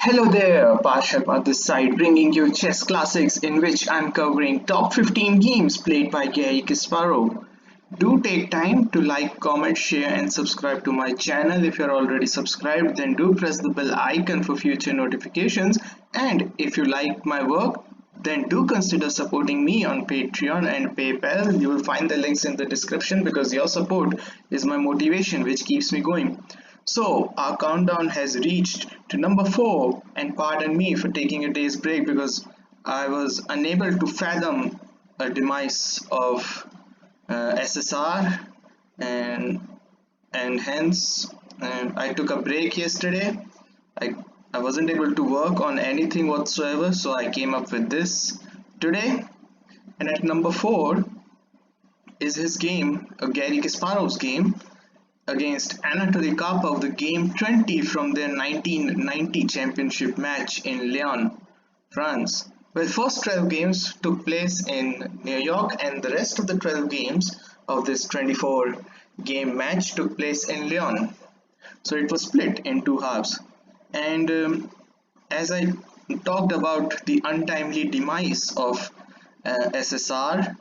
Hello there, Parshap this side, bringing you chess classics in which I'm covering top 15 games played by Garry Kasparov. Do take time to like, comment, share, and subscribe to my channel. If you're already subscribed, then do press the bell icon for future notifications. And if you like my work, then do consider supporting me on Patreon and PayPal. You will find the links in the description because your support is my motivation, which keeps me going. So our countdown has reached to number 4, and pardon me for taking a day's break because I was unable to fathom a demise of SSR, and hence I took a break yesterday. I, I wasn't able to work on anything whatsoever, so I came up with this today. And at number 4 is his game, Garry Kasparov's game against Anatoly Karpov, the game 20 from their 1990 championship match in Lyon, France. Well, first 12 games took place in New York, and the rest of the 12 games of this 24 game match took place in Lyon. So it was split in two halves. And as I talked about the untimely demise of SSR,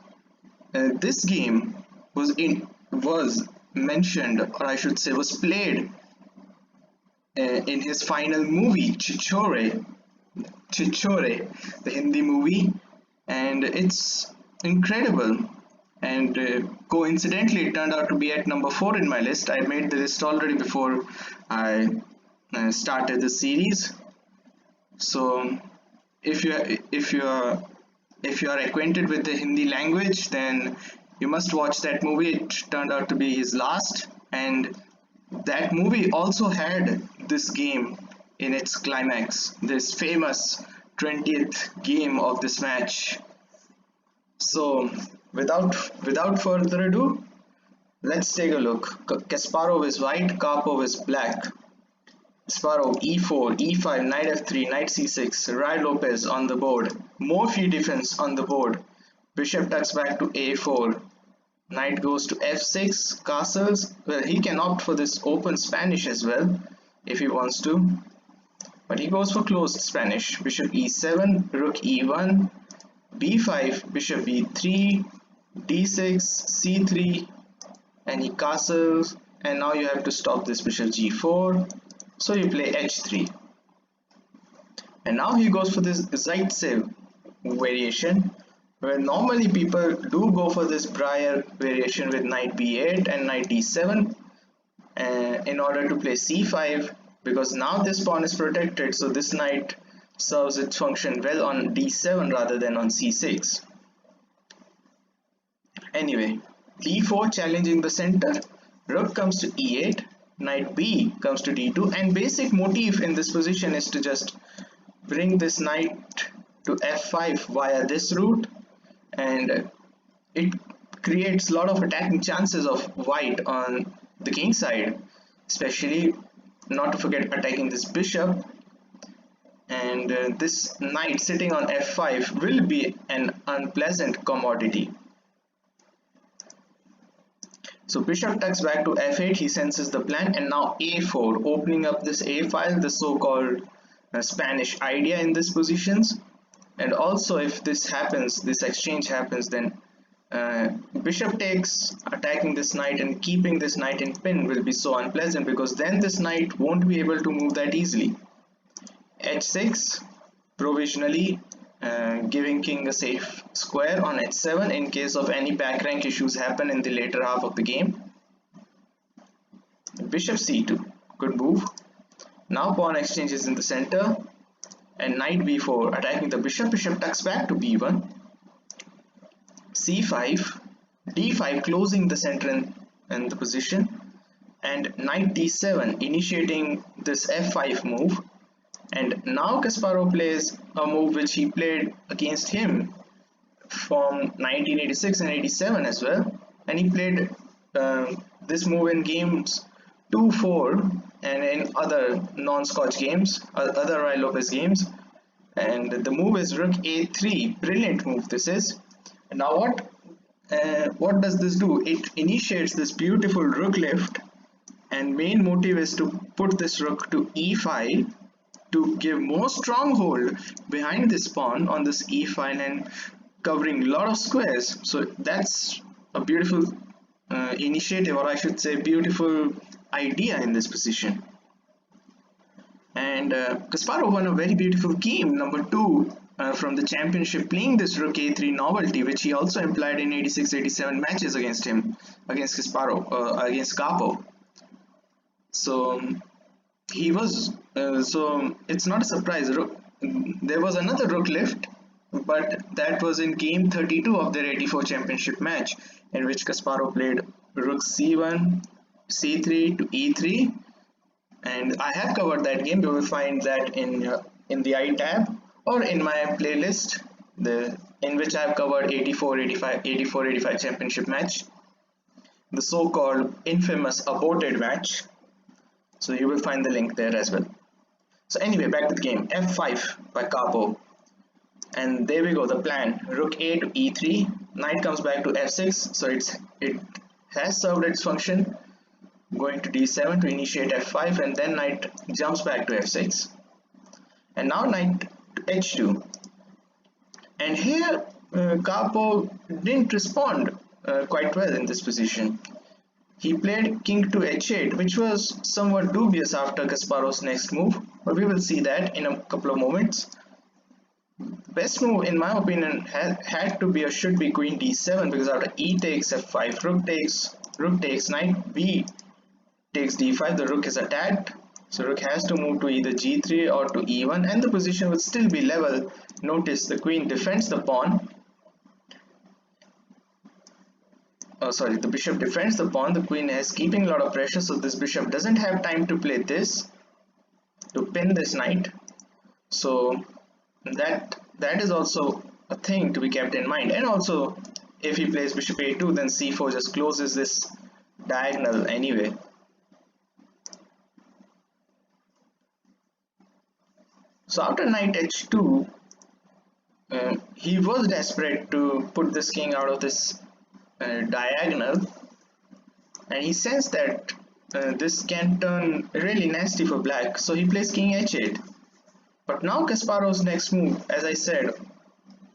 this game was mentioned, or I should say was played in his final movie Chhichhore, the Hindi movie, and it's incredible. And coincidentally, it turned out to be at number 4 in my list. I made the list already before I started the series. So if you are acquainted with the Hindi language, then you must watch that movie. It turned out to be his last, and that movie also had this game in its climax, this famous 20th game of this match. So without further ado, let's take a look. Kasparov is white, Karpov is black. Kasparov e4, e5, knight f3, knight c6, Rai Lopez on the board, more free defense on the board, bishop tucks back to a4, knight goes to f6, castles. Well, he can opt for this open Spanish as well if he wants to, but he goes for closed Spanish. Bishop e7, rook e1, b5, bishop b3, d6, c3, and he castles, and now you have to stop this bishop g4, so you play h3. And now he goes for this Zaitsev variation, where normally people do go for this Breyer variation with knight b8 and knight d7 in order to play c5, because now this pawn is protected, so this knight serves its function well on d7 rather than on c6. Anyway, d4 challenging the center, rook comes to e8, knight b comes to d2, and basic motif in this position is to just bring this knight to f5 via this route, and it creates a lot of attacking chances of white on the king side, especially not to forget attacking this bishop, and this knight sitting on f5 will be an unpleasant commodity. So bishop tucks back to f8, he senses the plan, and now a4, opening up this a file, the so-called Spanish idea in these positions. And also, if this happens, this exchange happens, then bishop takes, attacking this knight and keeping this knight in pin will be so unpleasant, because then this knight won't be able to move that easily. h6, provisionally giving king a safe square on h7 in case of any back rank issues happen in the later half of the game. Bishop c2, good move. Now pawn exchanges in the center, and knight b4 attacking the bishop. Bishop tucks back to b1, c5, d5 closing the center and the position, and knight d7 initiating this f5 move. And now Kasparov plays a move which he played against him from 1986 and 87 as well, and he played this move in games 2-4 and in other non-Scotch games, other Rai Lopez games. And the move is rook a3, brilliant move this is. And now what does this do? It initiates this beautiful rook lift, and main motive is to put this rook to e5 to give more stronghold behind this pawn on this e file and covering a lot of squares. So that's a beautiful initiative, or I should say beautiful idea in this position. And Kasparov won a very beautiful game, number 2 from the championship, playing this rook a3 novelty, which he also employed in 86-87 matches against him, against Kasparov, against Karpov. So he was, so it's not a surprise. There was another rook lift, but that was in game 32 of their 84 championship match, in which Kasparov played rook c1, c3 to e3, and I have covered that game. You will find that in the I tab or in my playlist, in which I have covered 84-85 championship match, the so-called infamous aborted match. So you will find the link there as well. So anyway, back to the game. f5 by Karpov, and there we go. The plan: rook a to e3, knight comes back to f6. So it has served its function, going to d7 to initiate f5, and then knight jumps back to f6, and now knight to h2. And here Karpov didn't respond quite well in this position. He played king to h8, which was somewhat dubious after Kasparov's next move, but we will see that in a couple of moments. Best move in my opinion had to be or should be queen d7, because after e takes f5, rook takes, knight b takes d5, the rook is attacked, so rook has to move to either g3 or to e1, and the position would still be level. Notice the queen defends the pawn, the bishop defends the pawn, the queen is keeping a lot of pressure, so this bishop doesn't have time to play this, to pin this knight. So that is also a thing to be kept in mind. And also, if he plays bishop a2, then c4 just closes this diagonal anyway. So after knight h2, he was desperate to put this king out of this diagonal, and he sensed that this can turn really nasty for black, so he plays king h8. But now Kasparov's next move, as I said,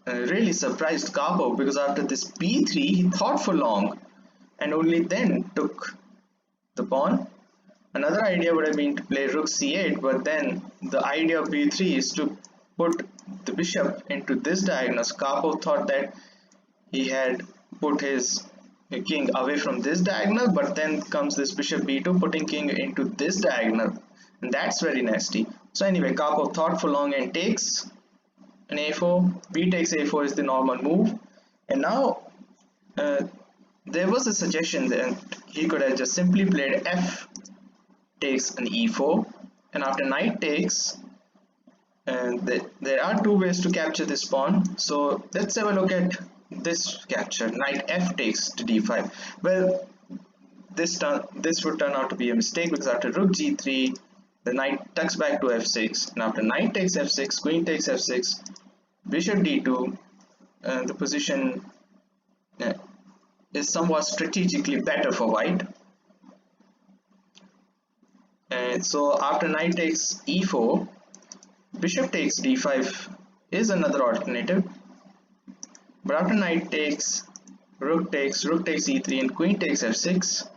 really surprised Karpov, because after this b3 he thought for long and only then took the pawn. Another idea would have been to play rook c8, but then the idea of b3 is to put the bishop into this diagonal. So Karpov thought that he had put his king away from this diagonal, but then comes this bishop b2, putting king into this diagonal, and that's very nasty. So anyway, Karpov thought for long and takes an a4. B takes a4 is the normal move, and now there was a suggestion that he could have just simply played f takes an e4, and after knight takes, and there are two ways to capture this pawn. So let's have a look at this capture: knight f takes to d5. Well, this would turn out to be a mistake, because after rook g3 the knight tucks back to f6, and after knight takes f6, queen takes f6, bishop d2, the position is somewhat strategically better for white. And so after knight takes e4, bishop takes d5 is another alternative. But after knight takes, rook takes e3, and queen takes f6,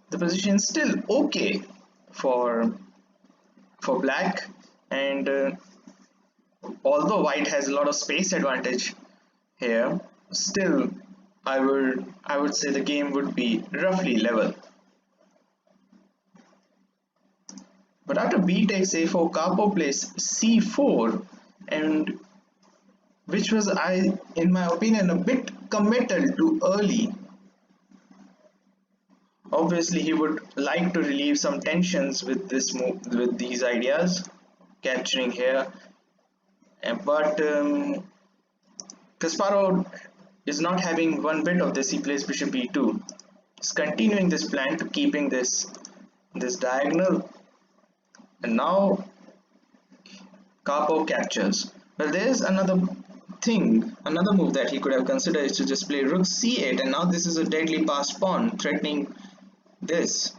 the position is still okay for black. And although white has a lot of space advantage here, still I would say the game would be roughly level. But after b takes a4, Karpov plays c4, and which was, in my opinion, a bit committal too early. Obviously, he would like to relieve some tensions with this move, with these ideas, capturing here. But Kasparov is not having one bit of this. He plays bishop b2. He's continuing this plan to keeping this diagonal, and now Karpov captures. Well, there's another move that he could have considered, is to just play rook c8, and now this is a deadly passed pawn threatening this.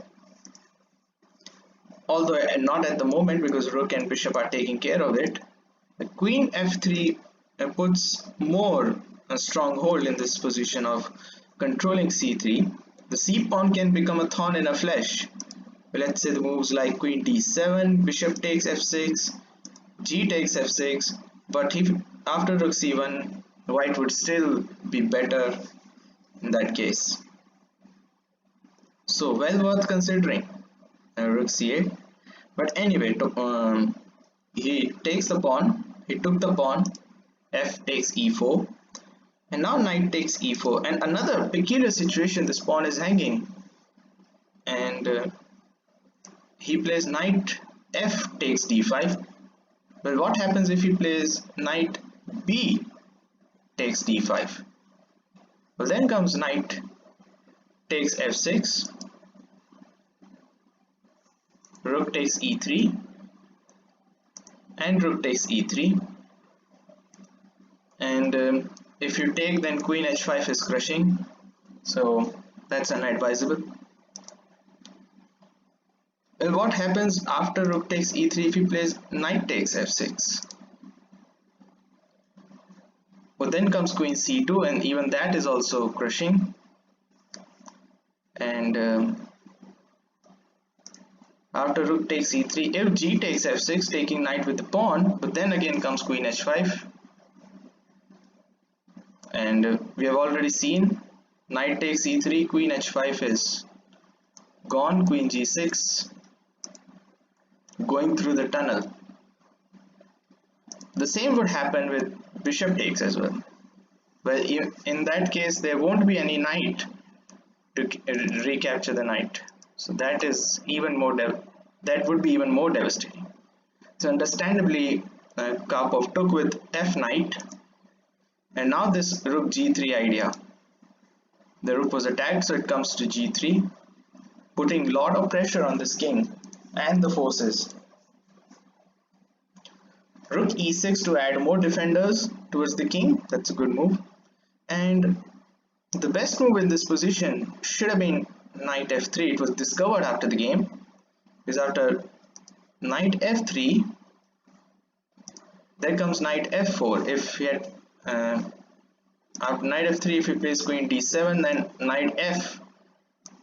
although not at the moment because rook and bishop are taking care of it. The queen f3 puts more a strong hold in this position of controlling c3. The c pawn can become a thorn in a flesh. Let's say the moves like queen d7, bishop takes f6, g takes f6, but if after rook c1, white would still be better in that case. So well worth considering rook c8. But anyway, he takes the pawn, he took the pawn, f takes e4, and now knight takes e4, and another peculiar situation, this pawn is hanging, and he plays knight f takes d5. Well, what happens if he plays knight b takes d5? Well, then comes knight takes f6, rook takes e3, and rook takes e3, and if you take, then queen h5 is crushing, so that's unadvisable. Well, what happens after rook takes e3 if he plays knight takes f6? Well, then comes queen c2, and even that is also crushing, and after rook takes e3, if g takes f6, taking knight with the pawn, but then again comes queen h5, and we have already seen knight takes e3, queen h5 is gone, queen g6, going through the tunnel. The same would happen with bishop takes as well. Well, in that case there won't be any knight to recapture the knight, so that is even more that would be even more devastating. So understandably Karpov took with f knight, and now this rook g3 idea. The rook was attacked, so it comes to g3, putting a lot of pressure on this king and the forces. Rook e6 to add more defenders towards the king, that's a good move. And the best move in this position should have been knight f3. It was discovered after the game, because after knight f3 there comes knight f4. If he had after knight f3, if he plays queen d7, then knight f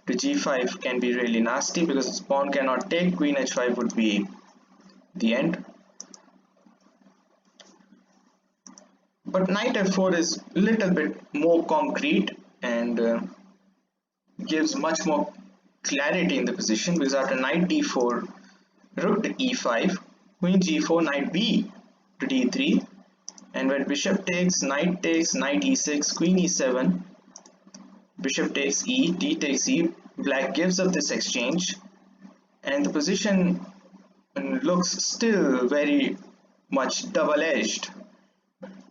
to g5 can be really nasty, because this pawn cannot take, queen h5 would be the end. But knight f4 is a little bit more concrete and gives much more clarity in the position, because after knight d4, rook to e5, queen g4, knight b to d3, and when bishop takes, knight e6, queen e7, bishop takes e, d takes e, black gives up this exchange, and the position looks still very much double-edged,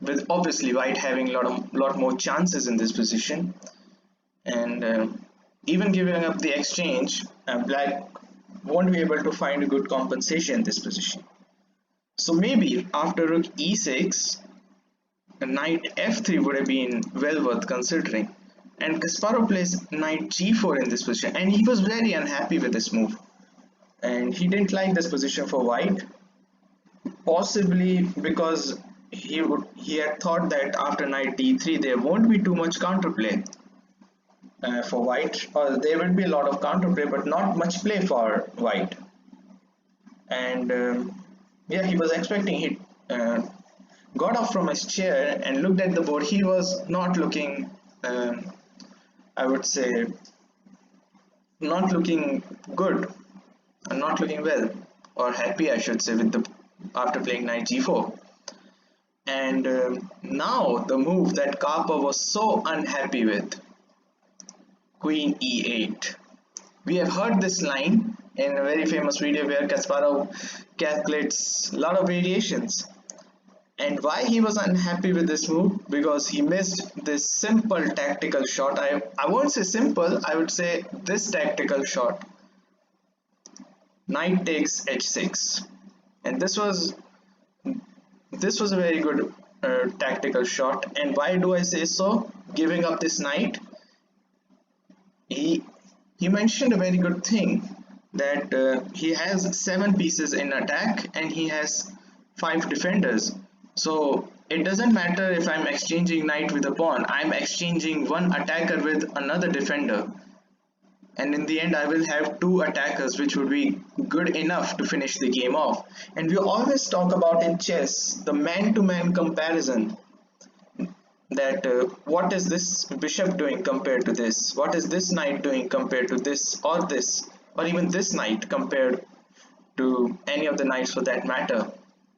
with obviously white having a lot more chances in this position, and even giving up the exchange, black won't be able to find a good compensation in this position. So maybe after rook e6, knight f3 would have been well worth considering, and Kasparov plays knight g4 in this position, and he was very unhappy with this move, and he didn't like this position for white, possibly because he had thought that after knight d3 there won't be too much counterplay for white, or there will be a lot of counterplay but not much play for white, and yeah, he was expecting. He got up from his chair and looked at the board. He was not looking, I would say, not looking good, not looking well, or happy I should say, with after playing knight g4. And now the move that Karpov was so unhappy with, queen e8. We have heard this line in a very famous video where Kasparov calculates a lot of variations. And why he was unhappy with this move? Because he missed this simple tactical shot. I won't say simple, I would say this tactical shot. Knight takes h6, and this was a very good tactical shot. And why do I say so? Giving up this knight, he mentioned a very good thing, that he has 7 pieces in attack and he has 5 defenders. So it doesn't matter if I'm exchanging knight with a pawn, I'm exchanging one attacker with another defender. And in the end, I will have 2 attackers, which would be good enough to finish the game off. And we always talk about in chess the man-to-man comparison, that what is this bishop doing compared to this, what is this knight doing compared to this, or even this knight compared to any of the knights for that matter.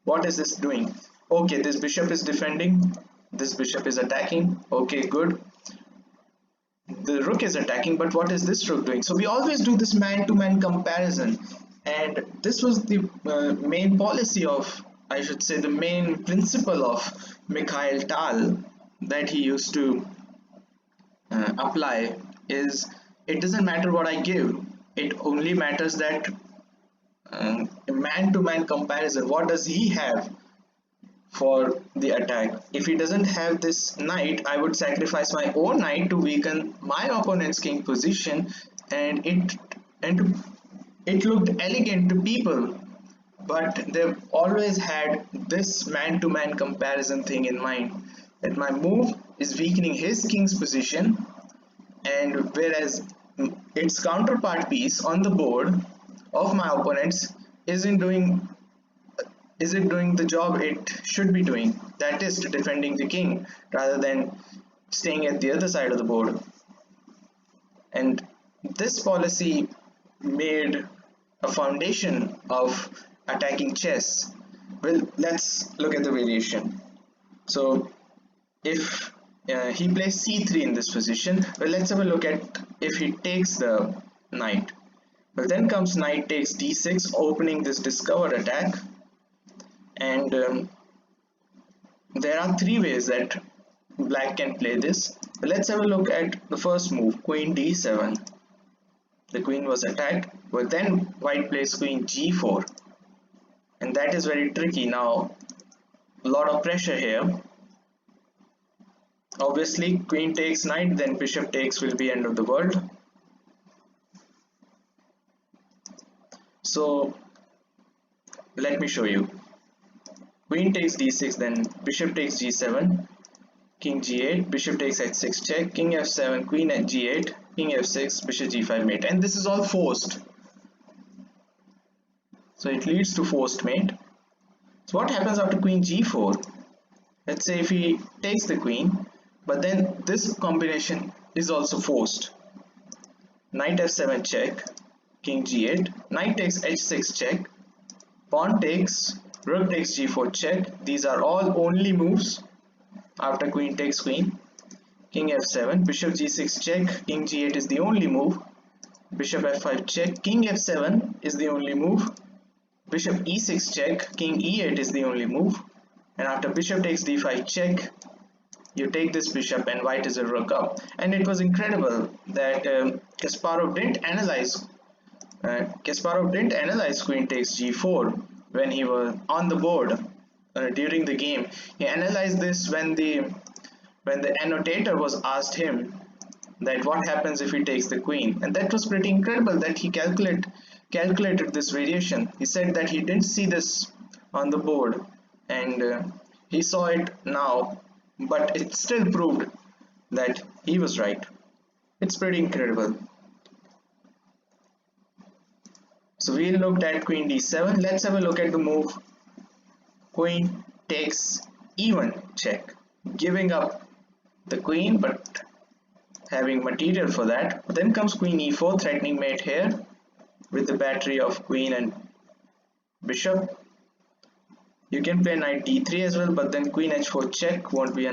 What is this doing? Okay, this bishop is defending, this bishop is attacking, okay, good. The rook is attacking, but what is this rook doing? So we always do this man-to-man comparison, and this was the main policy of, I should say, the main principle of Mikhail Tal that he used to apply is it doesn't matter what I give, it only matters that man-to-man comparison, what does he have for the attack. If he doesn't have this knight, I would sacrifice my own knight to weaken my opponent's king position, and it looked elegant to people, but they've always had this man-to-man comparison thing in mind, that my move is weakening his king's position, and whereas its counterpart piece on the board of my opponents isn't doing the job it should be doing, that is defending the king rather than staying at the other side of the board. And this policy made a foundation of attacking chess. Well, let's look at the variation. So if he plays c3 in this position, well, let's have a look at if he takes the knight. Well, then comes knight takes d6, opening this discover attack. And there are 3 ways that black can play this. But let's have a look at the first move, queen d7. The queen was attacked, but then white plays queen g4, and that is very tricky. Now a lot of pressure here. Obviously queen takes knight, then bishop takes will be end of the world. So let me show you. Queen takes d6, then bishop takes g7, king g8, bishop takes h6 check, king f7, queen at g8, king f6, bishop g5 mate, and this is all forced. So it leads to forced mate. So what happens after queen g4? Let's say if he takes the queen, but then this combination is also forced. Knight f7 check, king g8, knight takes h6 check, pawn takes, rook takes g4 check. These are all only moves after queen takes queen. King f7, bishop g6 check, king g8 is the only move. Bishop f5 check, king f7 is the only move. Bishop e6 check, king e8 is the only move. And after bishop takes d5 check, you take this bishop and white is a rook up. And it was incredible that Kasparov didn't analyze queen takes g4 when he was on the board during the game. He analyzed this when the annotator was asked him that what happens if he takes the queen, and that was pretty incredible that he calculated this variation. He said that he didn't see this on the board, and he saw it now, but it still proved that he was right. It's pretty incredible. So we looked at queen d7. Let's have a look at the move queen takes e1 check, giving up the queen but having material for that. Then comes queen e4, threatening mate here with the battery of queen and bishop. You can play knight d3 as well, but then queen h4 check would be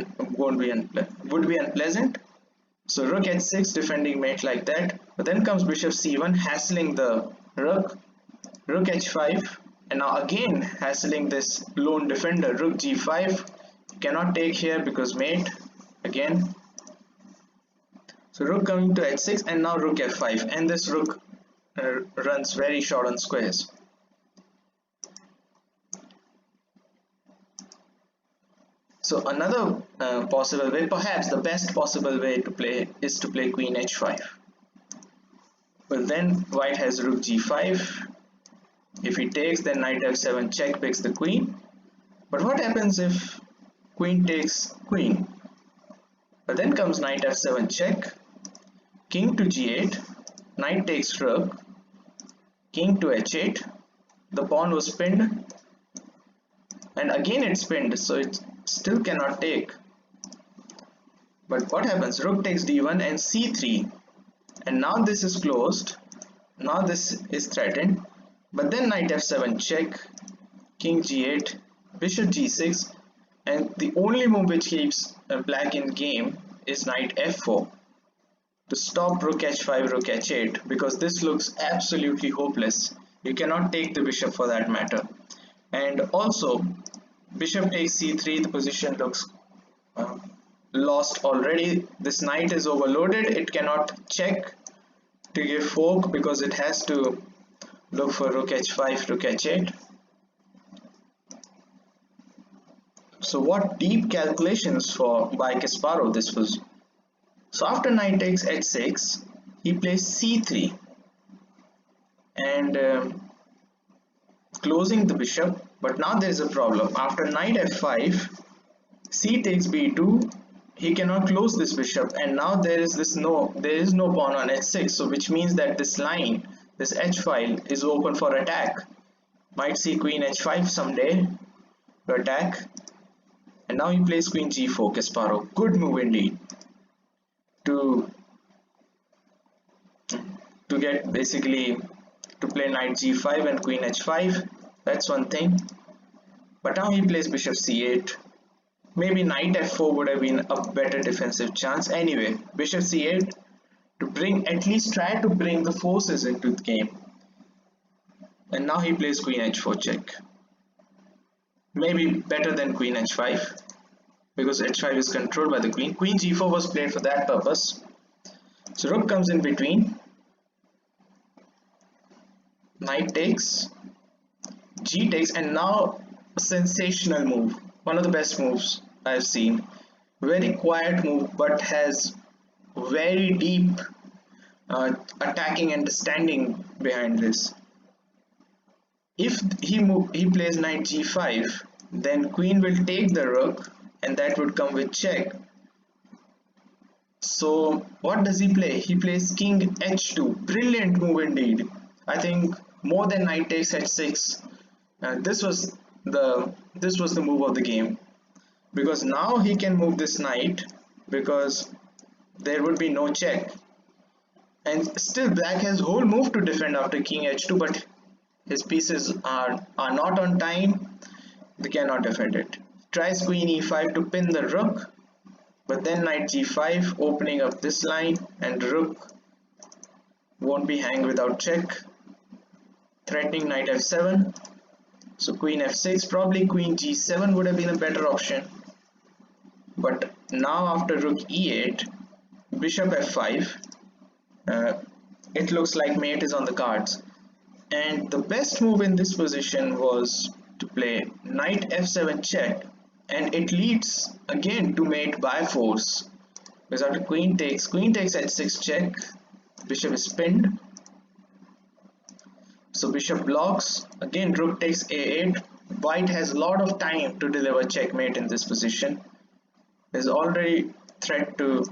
unpleasant. So rook h6, defending mate like that. But then comes bishop c1, hassling the rook h5, and now again hassling this lone defender. Rook g5, cannot take here because mate again. So rook coming to h6, and now rook f5, and this rook runs very short on squares. So another possible way, perhaps the best possible way to play, is to play queen h5. But then white has rook g5. If he takes, then knight f7 check picks the queen. But what happens if queen takes queen? But then comes knight f7 check, king to g8, knight takes rook, king to h8, the pawn was pinned, and again it's pinned, so it still cannot take. But what happens? Rook takes d1 and c3, and now this is closed, now this is threatened, but then knight f7 check, king g8, bishop g6, and the only move which keeps black in game is knight f4 to stop rook h5, rook h8, because this looks absolutely hopeless. You cannot take the bishop for that matter. And also bishop takes c3, the position looks lost already. This knight is overloaded, it cannot check to give fork because it has to look for rook h5, rook h8. So what deep calculations by Kasparov this was. So after knight takes h6, he plays c3 and closing the bishop. But now there is a problem. After knight f5, c takes b2, he cannot close this bishop, and now there is no pawn on h6. So which means that this line, this h file, is open for attack. Might see queen h5 someday to attack. And now he plays queen g4, Kasparov. Good move indeed. To get basically to play knight g5 and queen h5. That's one thing. But now he plays bishop c8. Maybe knight f4 would have been a better defensive chance. Anyway, bishop c8 to at least try to bring the forces into the game. And now he plays queen h4 check. Maybe better than queen h5 because h5 is controlled by the queen. Queen g4 was played for that purpose. So rook comes in between. Knight takes, g takes, and now a sensational move. One of the best moves I've seen. Very quiet move, but has very deep attacking understanding behind this. If he plays knight g5, then queen will take the rook, and that would come with check. So what does he play? He plays king h2. Brilliant move indeed. I think more than knight takes h6. This was the move of the game, because now he can move this knight because there would be no check, and still black has whole move to defend after king h2, but his pieces are not on time. They cannot defend it. Tries queen e5 to pin the rook, but then knight g5 opening up this line, and rook won't be hanged without check, threatening knight f7. So queen f6, probably queen g7 would have been a better option. But now after rook e8, bishop f5, it looks like mate is on the cards. And the best move in this position was to play knight f7 check, and it leads again to mate by force. Because after queen takes h6 check, bishop is pinned. So bishop blocks, again rook takes a8. White has a lot of time to deliver checkmate in this position. There's already threat to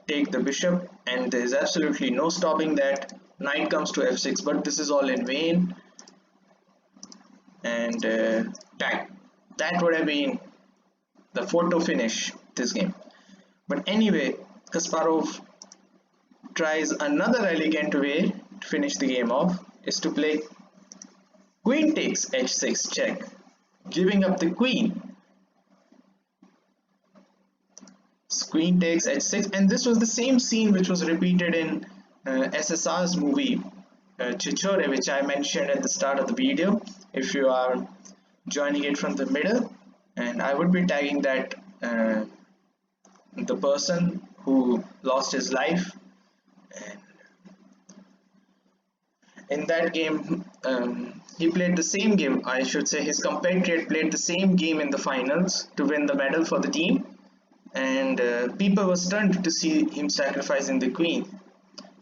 take the bishop, and there's absolutely no stopping that. Knight comes to f6, but this is all in vain. And that would have been the photo finish this game. But anyway, Kasparov tries another elegant way to finish the game off, is to play queen takes h6 check, giving up the queen. So queen takes h6, and this was the same scene which was repeated in SSR's movie Chhichhore, which I mentioned at the start of the video. If you are joining it from the middle, and I would be tagging that the person who lost his life. And in that game, he played the same game. I should say his compatriot played the same game in the finals to win the medal for the team, and people were stunned to see him sacrificing the queen.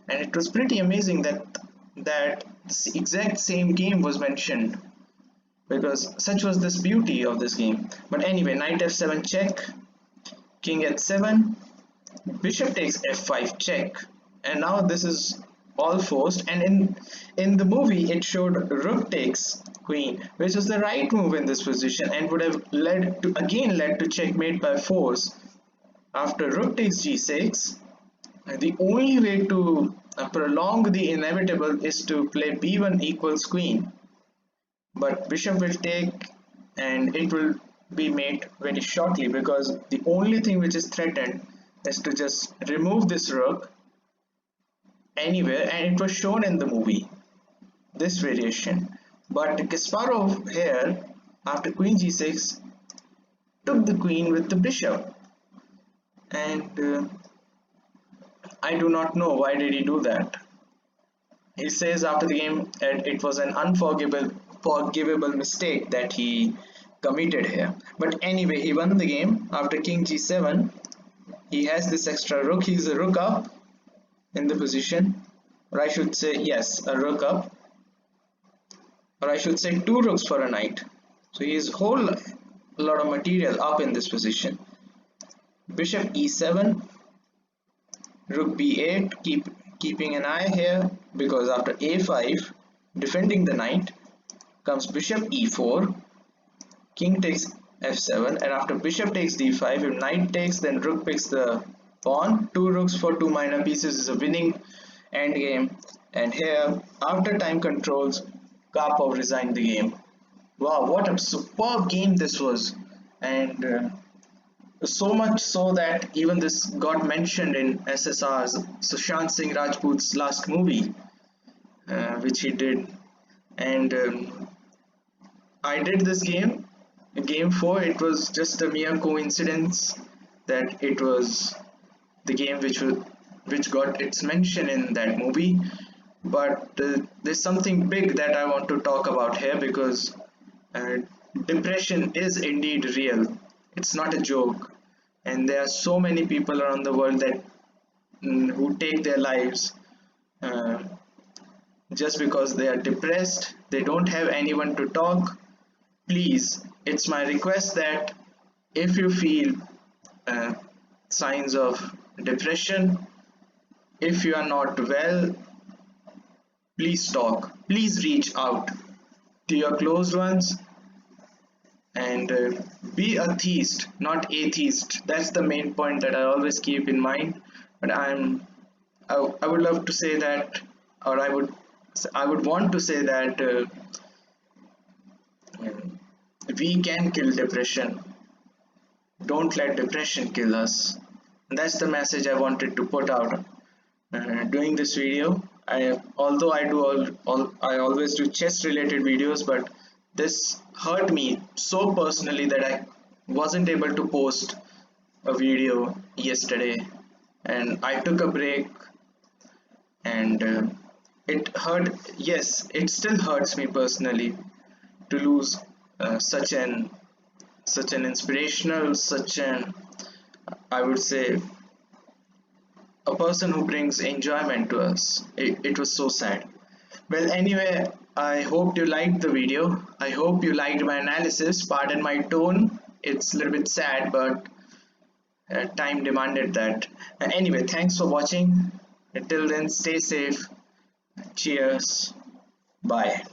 and it was pretty amazing that this exact same game was mentioned, because such was this beauty of this game. But anyway, knight f7 check, king h7, bishop takes f5 check, and now this is all forced. And in the movie it showed rook takes queen, which was the right move in this position and would have led to checkmate by force. After rook takes g6, the only way to prolong the inevitable is to play b1 equals queen, but bishop will take, and it will be mate very shortly, because the only thing which is threatened is to just remove this rook anywhere, and it was shown in the movie, this variation. But Kasparov here, after queen g6, took the queen with the bishop, and I do not know why did he do that. He says after the game that it was an unforgivable mistake that he committed here. But anyway, he won the game after king g7. He has this extra rook. He's a rook up in the position, or I should say, yes, a rook up, or I should say two rooks for a knight. So he has a whole lot of material up in this position. Bishop e7, rook b8, keeping an eye here, because after a5, defending the knight, comes bishop e4, king takes f7, and after bishop takes d5, if knight takes, then rook picks the pawn. Two rooks for two minor pieces is a winning endgame. And here, after time controls, Karpov resigned the game. Wow, what a superb game this was. And so much so that even this got mentioned in SSR's Sushant Singh Rajput's last movie, which he did. And I did this game, game 4. It was just a mere coincidence that it was the game which got its mention in that movie. But there's something big that I want to talk about here, because depression is indeed real. It's not a joke, and there are so many people around the world that who take their lives just because they are depressed. They don't have anyone to talk. Please, it's my request that if you feel signs of depression, if you are not well, please talk. Please reach out to your close ones, and be a theist, not atheist. That's the main point that I always keep in mind. But I would love to say that, or I would want to say that we can kill depression. Don't let depression kill us. And that's the message I wanted to put out doing this video. Although I always do chess related videos, but this hurt me so personally that I wasn't able to post a video yesterday, and I took a break, and it hurt. Yes, it still hurts me personally to lose such an inspirational, I would say, a person who brings enjoyment to us. It was so sad. Well, anyway, I hope you liked the video. I hope you liked my analysis. Pardon my tone. It's a little bit sad, but time demanded that. Anyway, thanks for watching. Until then, stay safe. Cheers. Bye.